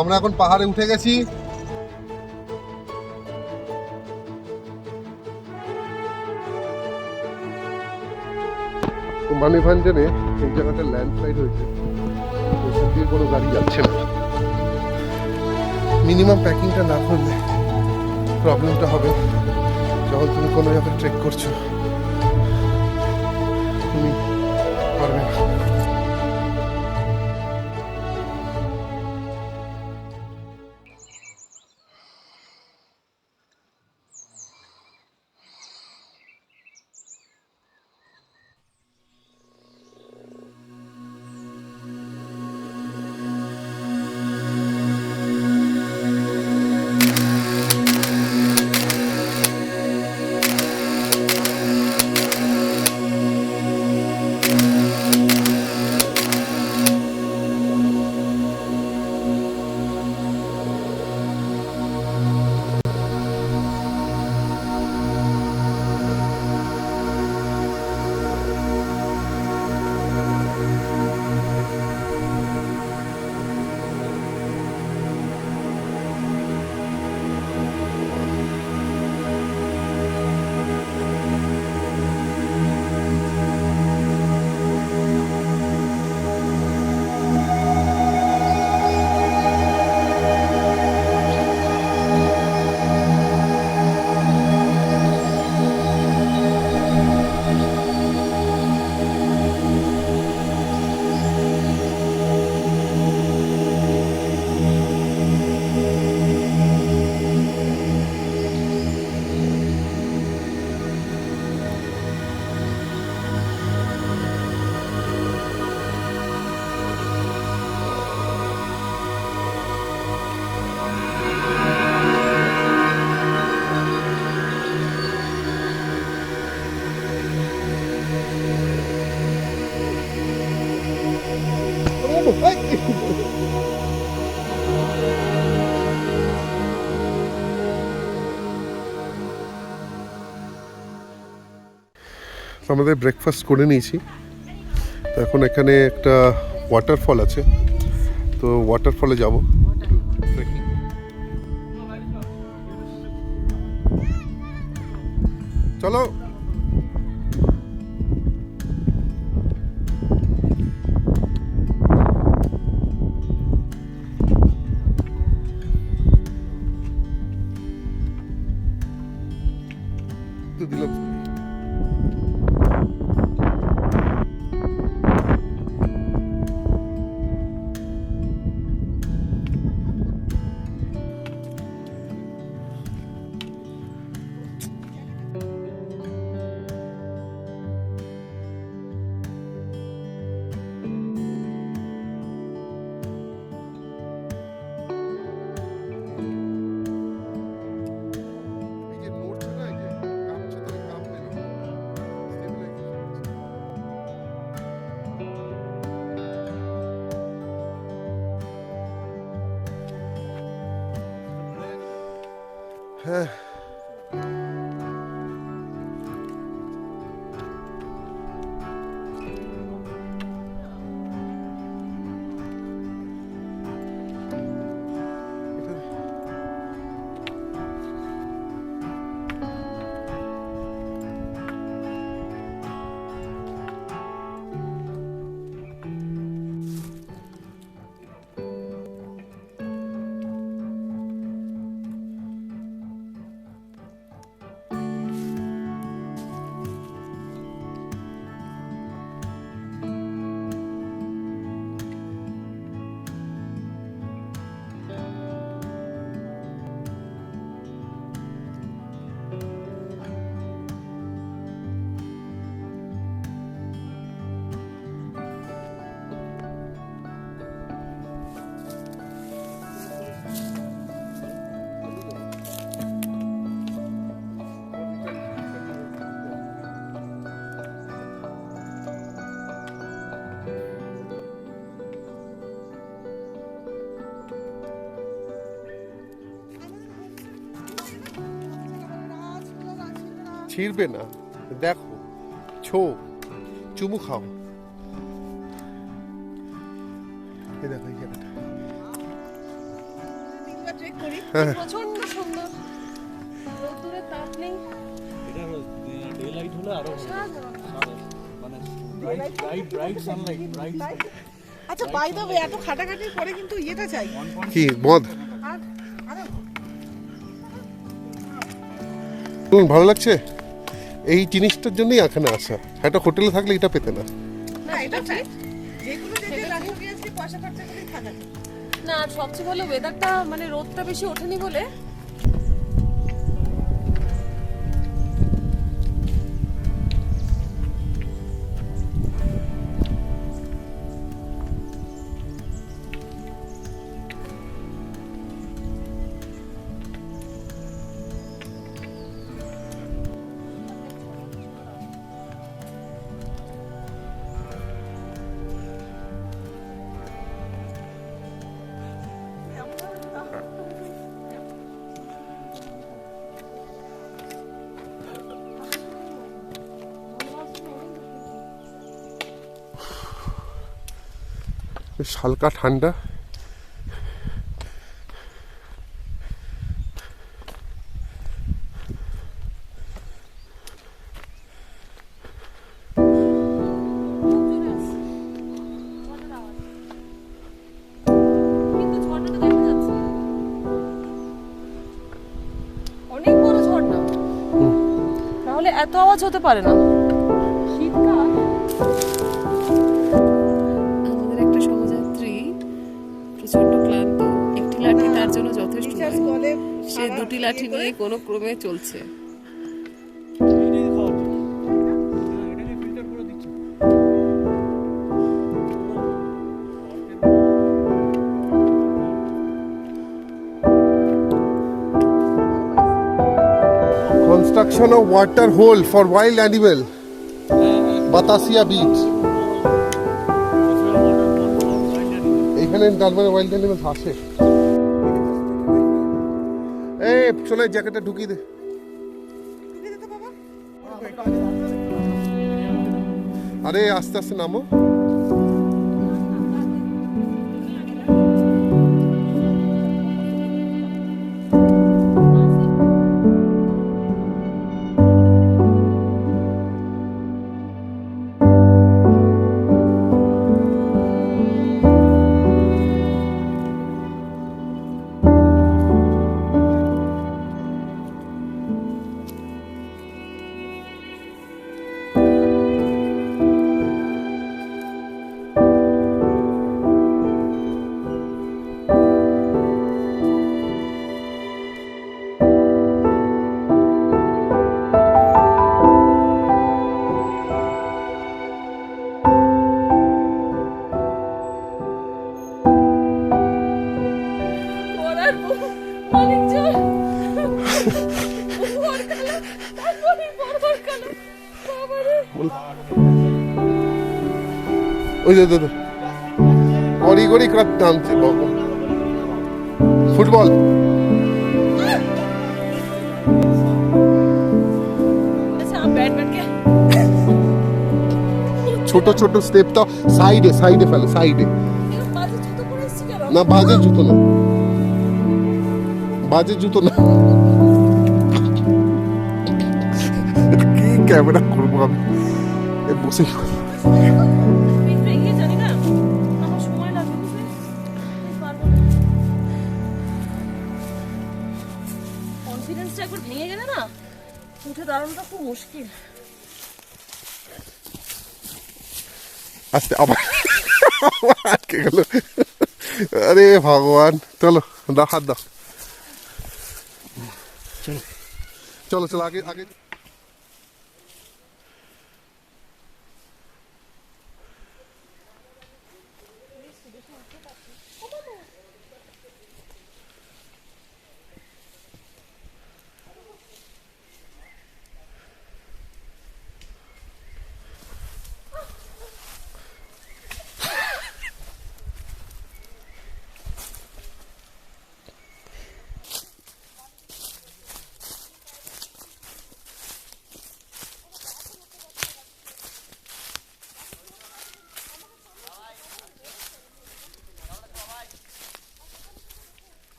আমরা এখন পাহাড়ে উঠে গেছি। মানিভাঞ্জনে এই জায়গাটা ল্যান্ডস্লাইড হয়েছে, ওইখান দিয়ে কোনো গাড়ি যাচ্ছে না। মিনিমাম প্যাকিংটা না করলে প্রবলেমটা হবে। যখন তুমি কোনো জায়গায় ট্রেক করছো তুমি পারবে না। আমাদের ব্রেকফাস্ট করে নিয়েছি। তো এখন এখানে একটা ওয়াটারফল আছে, তো ওয়াটারফলে যাব। চলো। দিলাম হ্যাঁ। ছিড়বে না, দেখো ছো চুমু খাও। এই দেখো এই জায়গাটা একবার ট্রেক করি। হ্যাঁ। প্রচন্ড সুন্দর, রোদ্দুরের তাপ নেই। এটা ডে লাইট হলে আরো সাধারণ। মানে ব্রাইট সানলাইট ব্রাইট আচ্ছা, বাই দ্য ওয়ে, এত খাটাখাটির পরে কিন্তু ইয়েটা চাই। কি মদ আর আরে বলুন, ভালো লাগছে? এই জিনিসটার জন্যই এখানে আসা। একটা হোটেলে থাকলে এটা পেতে না। না, এটা ঠিক। যেগুলো দেখে লাক্সারি আজকে পয়সা খরচা করে থাকা। না, আর সবচেয়ে ভালো ওয়েদারটা, মানে রোদটা বেশি ওঠেনি বলে। বেশ হালকা ঠান্ডা। কিন্তু ঝর্ণাটা দেখা যাচ্ছে, অনেক বড় ঝর্ণা, তাহলে এত আওয়াজ হতে পারে না। শীতকাল। আমাদের একটা সহযাত্রী প্রচন্ড ক্লান্ত, একটি লাঠি তার জন্য যথেষ্ট টিচার্স নয়। বলে সে দুটি লাঠি নিয়ে কোনো ক্রমে চলছে। এটাই খাওয়ার জন্য এটাকে ফিল্টার করে দিচ্ছে Construction of water hole for wild animal, Batasia beach. এইখানে তারপরে ওয়াইল্ড অ্যানিমেলস আসে। এই চলে জ্যাকেটটা ঢুকিয়ে দে। ঢুকে দে তো বাবা। আরে আস্তে আস্তে নামো। পড়ার অনেক জোর, ভোর কালো, তারপরে ভোর কালো, বাবারে। ওই যে গড়ি গড়ি ক্রাত নামছে বাবা। ফুটবল আচ্ছা, ব্যাডমিন্টনকে ছোট ছোট স্টেপটা সাইডে সাইডে ফেলে, সাইডে। মাঝে জুতো পরে এসেছি কেন? না, বাজে জুতো না, বাজে জুতো না। কি ক্যামেরা করবো আমি, বসে পিঁপড়ে জানি না, আমার সময় লাগবে, বুঝলি? আমি পারবো না। কনফিডেন্সটা একবার ভেঙে গেলে না, উঠে দাঁড়ানোটা খুব মুশকিল। আস্তে আবার আটকে গেল। আরে ভগবান, চলো দাও, হাত দাও। চলো চলো আগে আগে।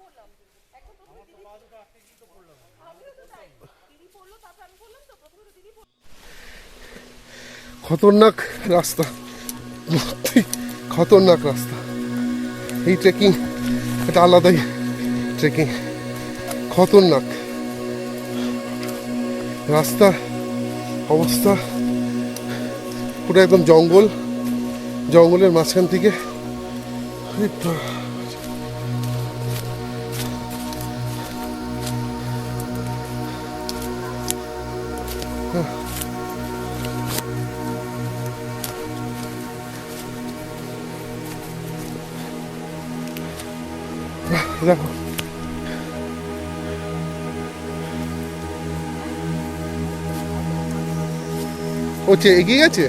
পড়লাম এখন প্রথমে দিদি আমিও তো তাই দিদি পড়লো তারপর আমি পড়লাম তো প্রথমে তো দিদি খতরনাক রাস্তা, সত্যি খতরনাক রাস্তা। এই ট্রেকিং এটা আলাদাই ট্রেকিং, খতরনাক রাস্তা অবস্থা পুরো একদম জঙ্গল, জঙ্গলের মাঝখান থেকে আরে বাবা। দেখো ও এগিয়ে গেছে।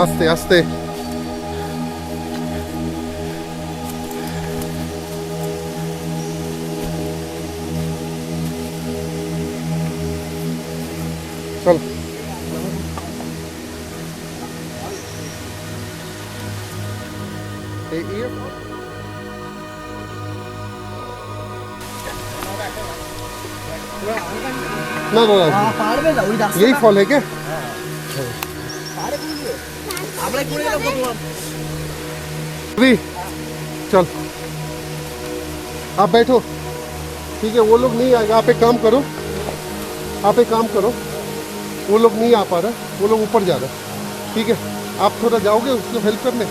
আস্তে আস্তে চল। ना ना ना यही फॉल है क्या? अभी चल आप बैठो, ठीक है। वो लोग नहीं आएगा, आप एक काम करो, आप एक काम करो, वो लोग नहीं आ पा रहे, वो लोग ऊपर जा रहे, ठीक है। आप थोड़ा जाओगे उसको हेल्प करने,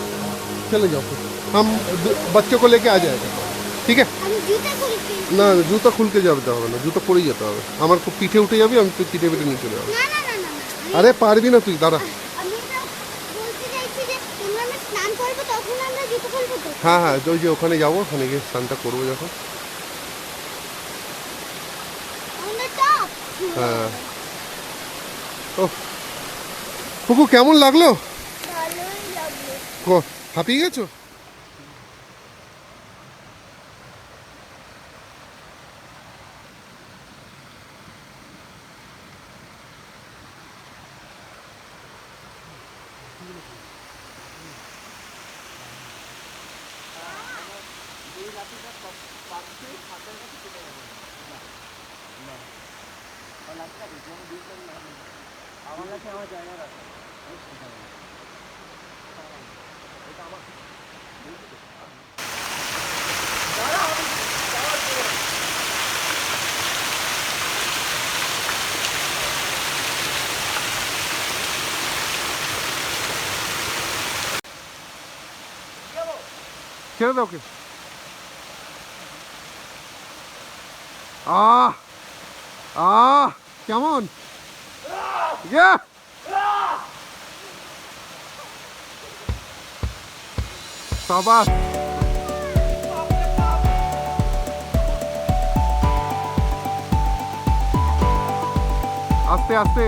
चले जाओ फिर, हम बच्चों को लेके आ जाएगा, ठीक है। না জুতা খুলতে যাবে হবে না, জুতা পরেই যেতে হবে। আমার খুব পিঠে উঠে যাবি, আমি তুই পিঠে পিঠে নিয়ে চলে যাবো। আরে পারবি না তুই, দাঁড়া। হ্যাঁ হ্যাঁ ওই যে ওখানে যাবো, ওখানে গিয়ে স্নানটা করবো যখন। হ্যাঁ ও ফুকু কেমন লাগলো? হাঁপিয়ে গেছো? ছেড়ে দাও ওকে। কেমন সাবাস। আস্তে আস্তে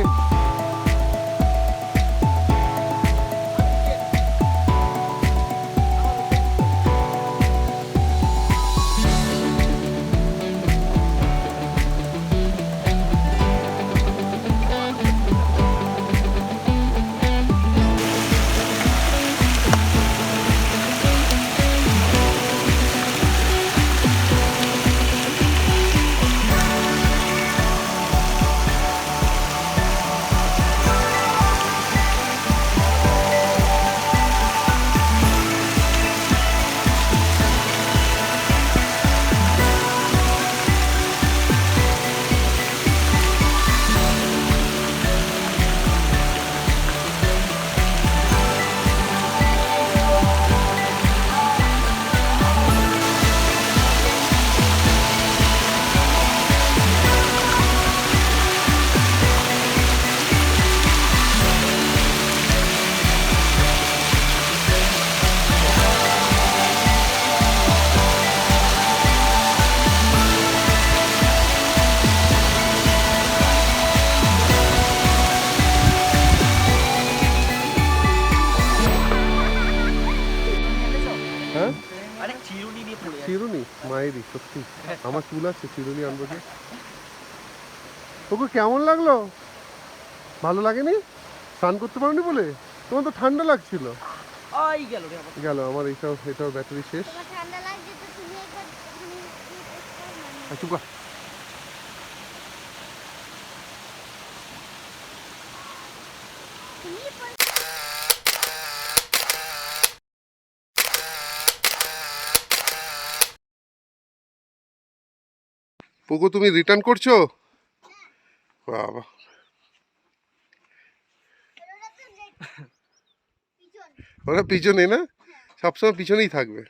চিরুনি মায়েরই, সত্যি আমার চুল আছে, চিরুনি আনবো যে। তোকে কেমন লাগলো? ভালো লাগেনি? স্নান করতে পারোনি বলে? তোমার তো ঠান্ডা লাগছিল। আই গেল রে আবার। গেল আমার এটাও ব্যাটারি শেষ। তোমার ঠান্ডা লাগছে তো তুমি একবার ওখানে চুপ কর। পোকো তুমি রিটার্ন করছো? বাবা ওরা পিছনে না, সবসময় পিছনেই থাকবে।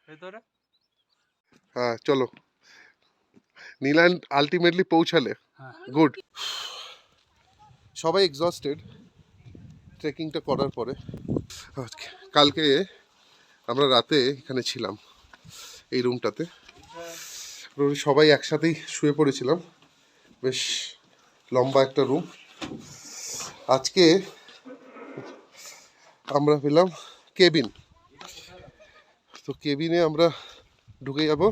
ভেতরে হ্যাঁ চলো, নীলান্ড আলটিমেটলি পৌঁছালে। হ্যাঁ। গুড। সবাই এক্সস্টেড ট্রেকিংটা করার পরে। কালকে আমরা রাতে এখানে ছিলাম এই রুমটাতে, সবাই একসাথেই শুয়ে পড়েছিলাম, বেশ লম্বা একটা রুম। আজকে আমরা পেলাম কেবিন, তো কেবিনে আমরা ঢুকে যাব।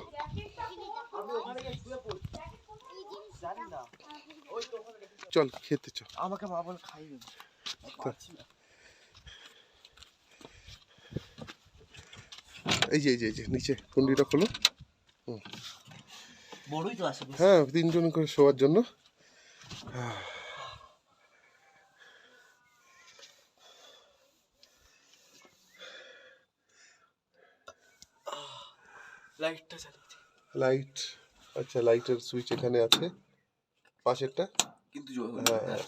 চল খেতে চল। আমাকে মা বলে খাইয়ে এই যে নিচে কুন্ডিটা খোলো। বড়ই তো আসে। হ্যাঁ 3 জন করে শোয়ার জন্য। লাইটটা চালিয়ে লাইট, আচ্ছা লাইটের সুইচ এখানে আছে পাশেরটা। কিন্তু হ্যাঁ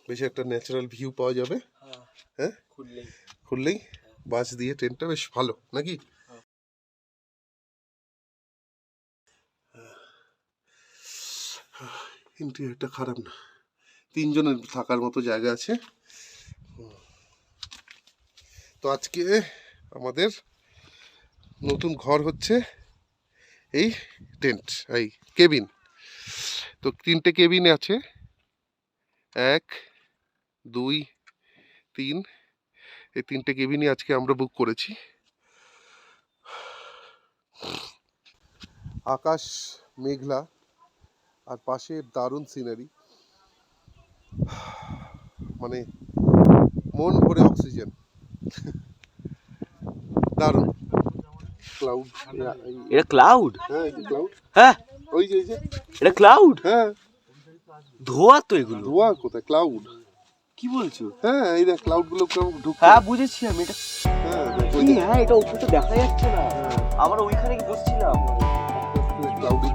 বেশ একটা ন্যাচারাল ভিউ পাওয়া যাবে। হ্যাঁ খুললেই বাস দিয়ে ট্রেনটা বেশ ভালো নাকি? ইন্টেরিয়রটা খারাপ না, 3 জনের থাকার মতো জায়গা আছে। তো আজকে আমাদের নতুন ঘর হচ্ছে এই টেন্ট, এই কেবিন। তো 3টে কেবিন আছে, 1 2 3, এই 3টে কেবিনই আজকে আমরা বুক করেছি। আকাশ মেঘলা আর পাশে দারুণ সিনারি, মানে মন ভরে অক্সিজেন, দারুণ। ক্লাউড, এটা ক্লাউড? হ্যাঁ এই যে ক্লাউড, হ্যাঁ ওই যে এটা ক্লাউড? হ্যাঁ ধোয়া তো এগুলো। ধোয়া কোথায়, ক্লাউড। কি বলছো? হ্যাঁ এই দেখ ক্লাউড গুলো কেমন ঢুকছে। হ্যাঁ বুঝেছি আমি এটা। হ্যাঁ দেখ ওই কি, দেখ, হ্যাঁ এটা উপরে তো দেখা যাচ্ছে না। আমরা ওইখানে বসছিলাম। ক্লাউডি